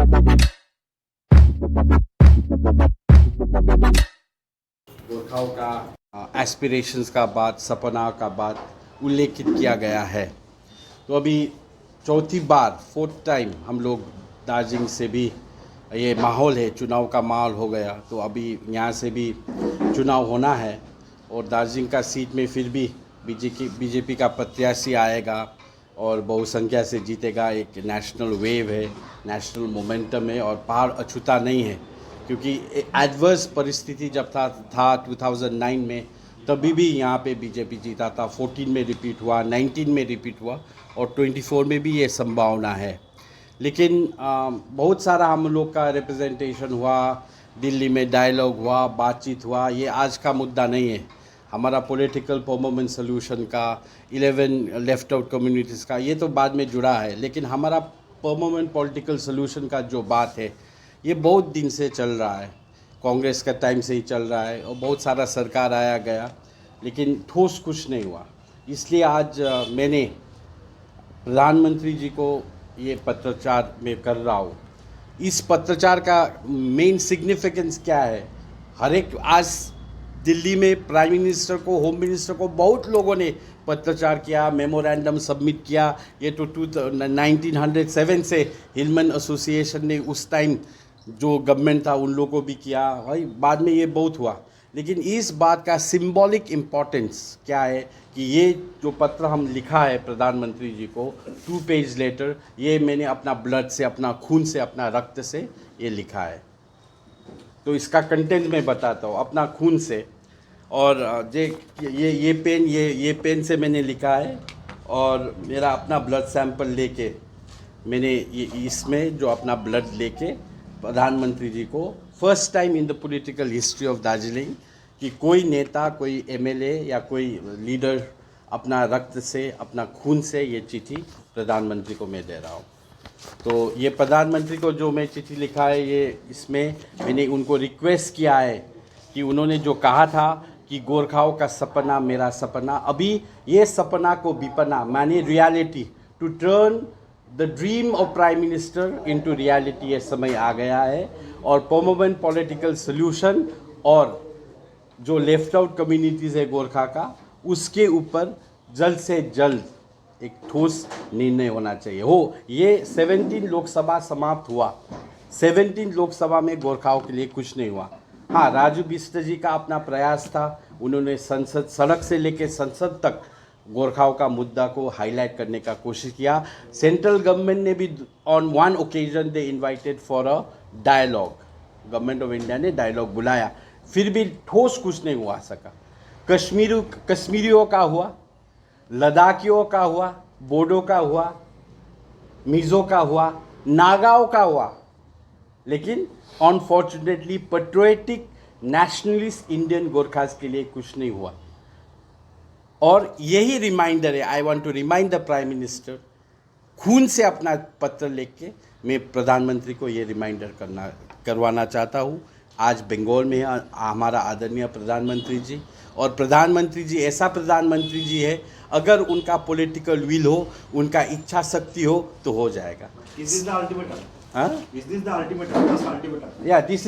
गोरखाओं का एस्पिरेशंस का बात, सपना का बात उल्लेखित किया गया है। तो अभी चौथी बार, फोर्थ टाइम हम लोग दार्जिलिंग से भी ये माहौल है, चुनाव का माहौल हो गया। तो अभी यहाँ से भी चुनाव होना है और दार्जिलिंग का सीट में फिर भी बीजेपी का प्रत्याशी आएगा और बहुसंख्या से जीतेगा। एक नेशनल वेव है, नेशनल मोमेंटम है और पहाड़ अछूता नहीं है, क्योंकि एडवर्स परिस्थिति जब था 2009 में, तभी भी यहाँ पे बीजेपी जीता था। 14 में रिपीट हुआ, 19 में रिपीट हुआ और 24 में भी ये संभावना है। लेकिन बहुत सारा हम लोग का रिप्रेजेंटेशन हुआ, दिल्ली में डायलॉग हुआ, बातचीत हुआ, ये आज का मुद्दा नहीं है। हमारा पॉलिटिकल परमानेंट सोल्यूशन का, 11 लेफ्ट आउट कम्युनिटीज़ का, ये तो बाद में जुड़ा है। लेकिन हमारा परमानेंट पॉलिटिकल सोल्यूशन का जो बात है, ये बहुत दिन से चल रहा है, कांग्रेस का टाइम से ही चल रहा है और बहुत सारा सरकार आया गया, लेकिन ठोस कुछ नहीं हुआ। इसलिए आज मैंने प्रधानमंत्री जी को ये पत्रचार में कर रहा हूँ। इस पत्रचार का मेन सिग्निफिकेंस क्या है? हर एक आज दिल्ली में प्राइम मिनिस्टर को, होम मिनिस्टर को बहुत लोगों ने पत्रचार किया, मेमोरेंडम सबमिट किया। ये तो 1907 से हिलमन एसोसिएशन ने उस टाइम जो गवर्नमेंट था उन लोगों को भी किया भाई, बाद में ये बहुत हुआ। लेकिन इस बात का सिंबॉलिक इम्पोर्टेंस क्या है कि ये जो पत्र हम लिखा है प्रधानमंत्री जी को, 2 पेज लेटर, ये मैंने अपना ब्लड से, अपना खून से, अपना रक्त से ये लिखा है। तो इसका कंटेंट मैं बताता हूँ अपना खून से। और ये पेन से मैंने लिखा है और मेरा अपना ब्लड सैंपल लेके मैंने ये इसमें जो अपना ब्लड लेके प्रधानमंत्री जी को, first time in the political history of Darjeeling कि कोई नेता, कोई एमएलए या कोई लीडर अपना रक्त से, अपना खून से ये चिट्ठी प्रधानमंत्री को मैं दे रहा हूँ। तो ये प्रधानमंत्री को जो मैं चिट्ठी लिखा है, ये इसमें मैंने उनको रिक्वेस्ट किया है कि उन्होंने जो कहा था कि गोरखाओं का सपना मेरा सपना, अभी ये सपना को विपना माने reality, to turn the dream of prime minister into reality, ये समय आ गया है। और परमानेंट पॉलिटिकल सोल्यूशन और जो लेफ्ट आउट कम्युनिटीज़ है गोरखा का, उसके ऊपर जल्द से जल्द एक ठोस निर्णय होना चाहिए। ये 17 लोकसभा समाप्त हुआ, 17 लोकसभा में गोरखाओं के लिए कुछ नहीं हुआ। हाँ, राजू बिष्ट जी का अपना प्रयास था, उन्होंने संसद, सड़क से लेकर संसद तक गोरखाओं का मुद्दा को हाईलाइट करने का कोशिश किया। सेंट्रल गवर्नमेंट ने भी on one occasion they invited for a dialogue, government of India ने डायलॉग बुलाया, फिर भी ठोस कुछ नहीं हुआ सका। कश्मीरियों का हुआ, लद्दाखियों का हुआ, बोडो का हुआ, मिज़ो का हुआ, नागाओं का हुआ, लेकिन unfortunately patriotic nationalist Indian Gorkhas के लिए कुछ नहीं हुआ। और यही रिमाइंडर है, I want to remind the prime minister, खून से अपना पत्र लेके मैं प्रधानमंत्री को ये रिमाइंडर करवाना चाहता हूँ। आज बंगाल में हमारा आदरणीय प्रधानमंत्री जी, और प्रधानमंत्री जी ऐसा प्रधानमंत्री जी है, अगर उनका पॉलिटिकल विल हो, उनका इच्छा शक्ति हो तो हो जाएगा। Is this the ultimatum? हाँ? Is this the ultimatum? This ultimatum? या this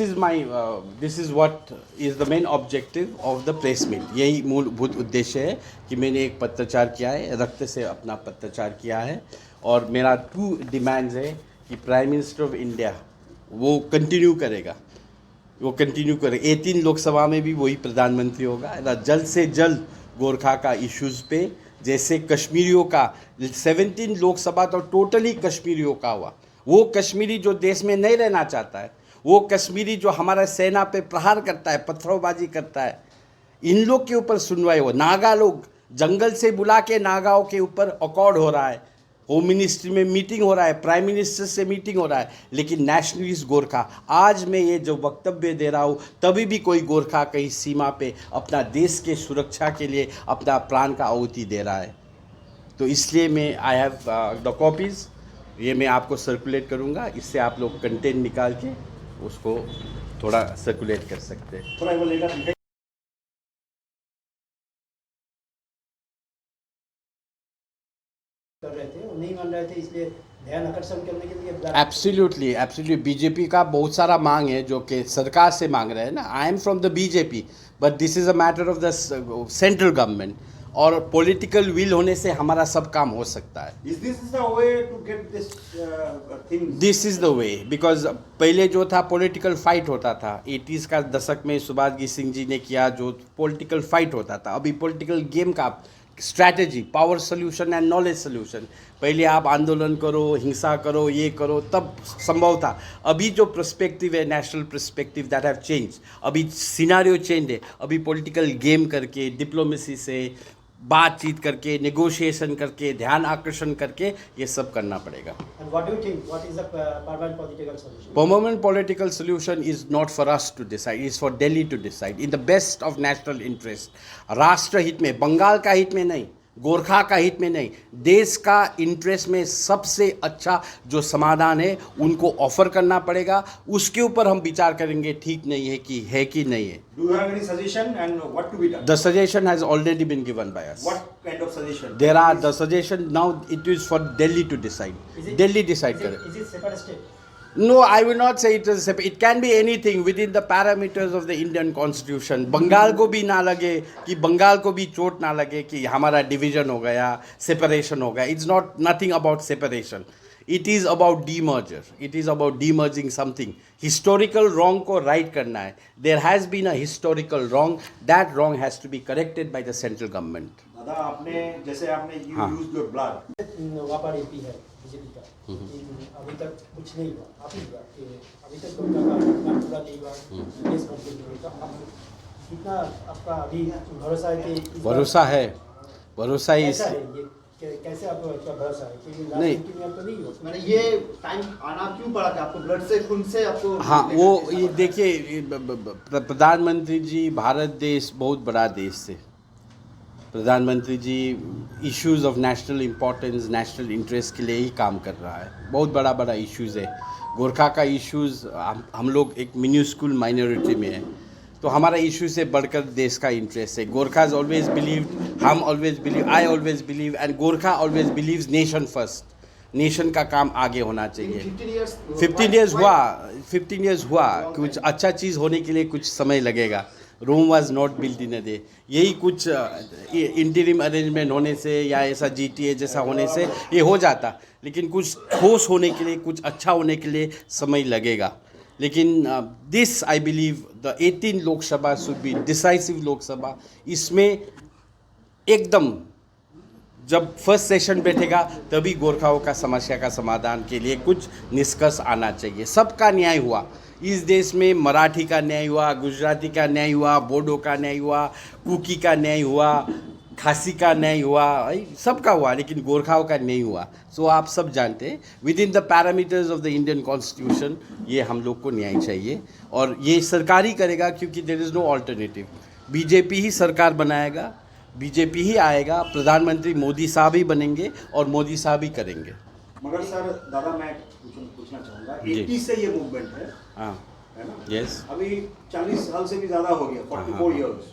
is what is the main objective of the press meet. यही मूलभूत उद्देश्य है कि मैंने एक पत्रचार किया है, रक्त से अपना पत्रचार किया है। और मेरा 2 डिमांड्स है कि प्राइम मिनिस्टर ऑफ इंडिया वो कंटिन्यू करेगा, 18 लोकसभा में भी वही प्रधानमंत्री होगा। जल्द से जल्द गोरखा का इश्यूज़ पे, जैसे कश्मीरियों का 17 लोकसभा तो टोटली कश्मीरियों का हुआ, वो कश्मीरी जो देश में नहीं रहना चाहता है, वो कश्मीरी जो हमारा सेना पे प्रहार करता है, पत्थरबाजी करता है, इन लोग के ऊपर सुनवाई हो। नागा लोग जंगल से बुला के नागाओं के ऊपर अकॉर्ड हो रहा है, होम मिनिस्ट्री में मीटिंग हो रहा है, प्राइम मिनिस्टर से मीटिंग हो रहा है, लेकिन नेशनलिस्ट गोरखा, आज मैं ये जो वक्तव्य दे रहा हूँ, तभी भी कोई गोरखा कहीं सीमा पे अपना देश के सुरक्षा के लिए अपना प्राण का आहुति दे रहा है। तो इसलिए मैं आई हैव द कॉपीज़, ये मैं आपको सर्कुलेट करूँगा, इससे आप लोग कंटेंट निकाल के उसको थोड़ा सर्कुलेट कर सकते हैं। थोड़ा वो लेटर कर रहे थे, वो नहीं मान रहे थे, इसलिए ध्यान आकर्षण करने के लिए ब्लड एब्सोल्युटली एब्सोल्युटली बीजेपी का बहुत सारा मांग है जो कि सरकार से मांग रहे हैं ना. I am from the BJP but this is a matter of the central government. और पॉलिटिकल विल होने से हमारा सब काम हो सकता है. Is this the way to get this things? This is the way because पहले जो था पॉलिटिकल फाइट होता था 80s का दशक में सुभाष सिंह जी ने किया जो पॉलिटिकल फाइट होता था. अभी पॉलिटिकल गेम का strategy power solution and knowledge solution. पहले आप आंदोलन करो हिंसा करो ये करो तब संभव था. अभी जो पर्सपेक्टिव है national perspective that have change. अभी सिनारियो चेंज है. अभी पॉलिटिकल गेम करके डिप्लोमेसी से बातचीत करके नेगोशिएशन करके ध्यान आकर्षण करके ये सब करना पड़ेगा. And what do you think? What is the permanent political solution? Permanent political solution is not for us to decide, it's for Delhi to decide in the best of national interest. राष्ट्र हित में, बंगाल का हित में नहीं, गोरखा का हित में नहीं, देश का इंटरेस्ट में सबसे अच्छा जो समाधान है उनको ऑफर करना पड़ेगा. उसके ऊपर हम विचार करेंगे ठीक नहीं है कि नहीं है. Do you have any suggestion and what to be done? The suggestion has already been given by us. What kind of suggestion? There are the suggestion now it is for Delhi to decide. Delhi decide करे. Is it separate state? No, I will not say it is separate. It can be anything within the parameters of the Indian Constitution. Bengal को भी ना लगे कि बंगाल को भी चोट ना लगे कि हमारा डिवीजन हो गया सेपरेशन हो गया. It's not nothing about separation. It is about demerger. It is about demerging something. Historical wrong को right करना है. There has been a historical wrong. That wrong has to be corrected by the central government. दादा आपने जैसे आपने हाँ. use your blood. वहाँ पर एमपी है बीजेपी का. अभी तक कुछ नहीं हुआ. आप ही हुआ कि अभी तक उनका काम पूरा नहीं हुआ. केस बन गई. तो आप कितना आपका अभी भरोसा है कि इस बार- भरोसा है. भरोसा ही कैसा है ये कैसे आपको इतना भरोसा है कि लास्ट नहीं. एमपी में अब तो नहीं हुआ. मैंने ये टाइम आना क्यों पड़ा था आपको ब्लड से खून से आपको हाँ वो ये देखिए प्रधानमंत्री जी भारत देश बहुत बड़ा देश है. प्रधानमंत्री जी issues of national importance national interest के लिए ही काम कर रहा है. बहुत बड़ा बड़ा इश्यूज़ है. गोरखा का इश्यूज़ हम लोग एक मिन्यूस्कुल माइनॉरिटी में है तो हमारा इशू से बढ़कर देश का इंटरेस्ट है. गोरखाज ऑलवेज बिलीव हम always believe I always believe and Gorkha always believes nation first. Nation का काम आगे होना चाहिए. 15 years हुआ कुछ अच्छा चीज़ होने के लिए कुछ समय लगेगा. Rome was not built in a day. यही कुछ इंटरिम अरेंजमेंट होने से या ऐसा GTA जैसा होने से ये हो जाता. लेकिन कुछ ठोस होने के लिए कुछ अच्छा होने के लिए समय लगेगा. लेकिन this I believe the 18 Lok Sabha should be decisive Lok Sabha. इसमें एकदम जब फर्स्ट सेशन बैठेगा तभी गोरखाओं का समस्या का समाधान के लिए कुछ निष्कर्ष आना चाहिए. सबका न्याय हुआ इस देश में. मराठी का न्याय हुआ, गुजराती का न्याय हुआ, बोडो का न्याय हुआ, कुकी का न्याय हुआ, खासी का न्याय हुआ, सबका हुआ लेकिन गोरखाओं का नहीं हुआ. सो आप सब जानते हैं with in the parameters of the Indian constitution ये हम लोग को न्याय चाहिए और ये सरकार ही करेगा क्योंकि there is no alternative. BJP ही सरकार बनाएगा, बीजेपी ही आएगा, प्रधानमंत्री मोदी साहब ही बनेंगे और मोदी साहब ही करेंगे. मगर सर दादा मैं पूछना चाहूँगा जी. 80 से ये मूवमेंट है हाँ है ना. यस. अभी 40 साल से भी ज्यादा हो गया 44 years.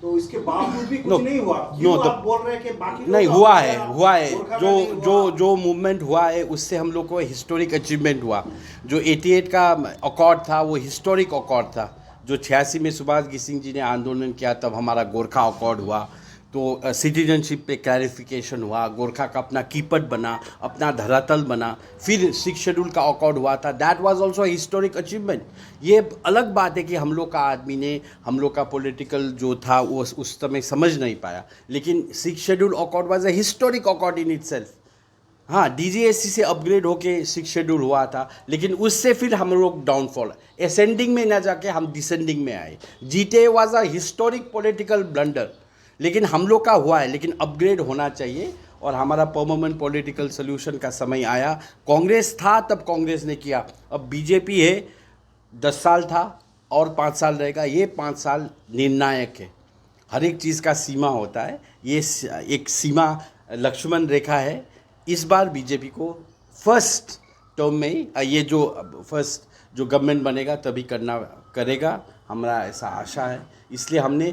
तो इसके बावजूद भी कुछ No, नहीं हुआ. no, क्यों the- आप बोल रहे हैं कि बाकी नहीं लोग हुआ आप- है हुआ है गोरखा का जो नहीं जो हुआ. जो मूवमेंट हुआ है उससे हम लोग को हिस्टोरिक अचीवमेंट हुआ. जो 88 का अकॉर्ड था वो हिस्टोरिक अकॉर्ड था. जो 86 में सुभाष सिंह जी ने आंदोलन किया तब हमारा गोरखा अकॉर्ड हुआ. तो सिटीजनशिप पे क्लैरिफिकेशन हुआ. गोरखा का अपना कीपट बना, अपना धरातल बना. फिर 6 शेड्यूल का अकॉर्ड हुआ था. That was also historic achievement. ये अलग बात है कि हम लोग का आदमी ने हम लोग का पॉलिटिकल जो था वो उस समय समझ नहीं पाया. लेकिन 6 schedule accord was a historic accord in itself. हाँ DGSC से अपग्रेड होके 6 शेड्यूल हुआ था लेकिन उससे फिर हम लोग डाउनफॉल असेंडिंग में ना जाके हम डिसेंडिंग में आए. GTA was a historic political blunder लेकिन हम लोग का हुआ है. लेकिन अपग्रेड होना चाहिए और हमारा परमानेंट पॉलिटिकल सोल्यूशन का समय आया. कांग्रेस था तब कांग्रेस ने किया. अब बीजेपी है 10 साल था और 5 साल रहेगा. ये 5 साल निर्णायक है. हर एक चीज़ का सीमा होता है. ये एक सीमा लक्ष्मण रेखा है. इस बार बीजेपी को फर्स्ट टर्म में ही ये जो फर्स्ट जो गवर्नमेंट बनेगा तभी करेगा. हमारा ऐसा आशा है. इसलिए हमने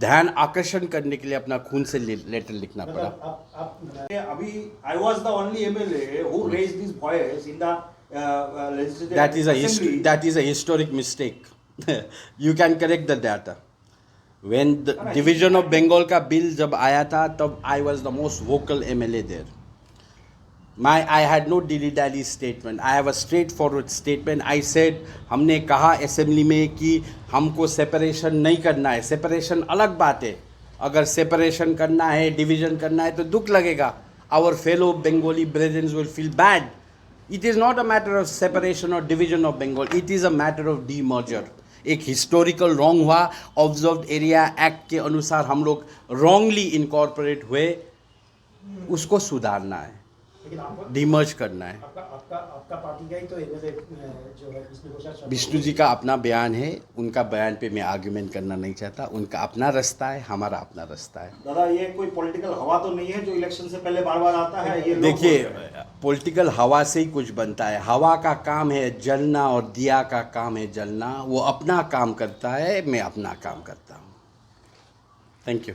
ध्यान आकर्षण करने के लिए अपना खून से लेटर लिखना पड़ा। मतलब आप अभी I was the only MLA who raised this voice in the legislative assembly. That is a historic mistake. You can correct the data. When the division of Bengal का bill जब आया था तब I was the most vocal MLA there. I had no dilly-dally statement. I have a straightforward statement. I said हमने कहा assembly में कि हमको सेपरेशन नहीं करना है। सेपरेशन अलग बात है, अगर सेपरेशन करना है, डिवीजन करना है तो दुख लगेगा। Our fellow Bengali brethren will feel bad. It is not a matter of separation or division of Bengal. It is a matter of demerger. एक हिस्टोरिकल रॉन्ग हुआ, ऑब्जर्व्ड एरिया एक्ट के अनुसार हम लोग रॉन्गली इनकॉर्पोरेट हुए, उसको सुधारना है, लेकिन आप डिमर्ज करना है। आपका पार्टी का ही तो एमएलए जो है इसमें घोषणा विष्णु जी का अपना बयान है, उनका बयान पे मैं आर्ग्यूमेंट करना नहीं चाहता। उनका अपना रास्ता है, हमारा अपना रास्ता है। दादा ये कोई पॉलिटिकल हवा तो नहीं है जो इलेक्शन से पहले बार बार आता है? ये लोग देखिए, बोल रहे हैं। पॉलिटिकल हवा से ही कुछ बनता है। हवा का काम है जलना और दिया का काम है जलना। वो अपना काम करता है, मैं अपना काम करता हूँ। Thank you.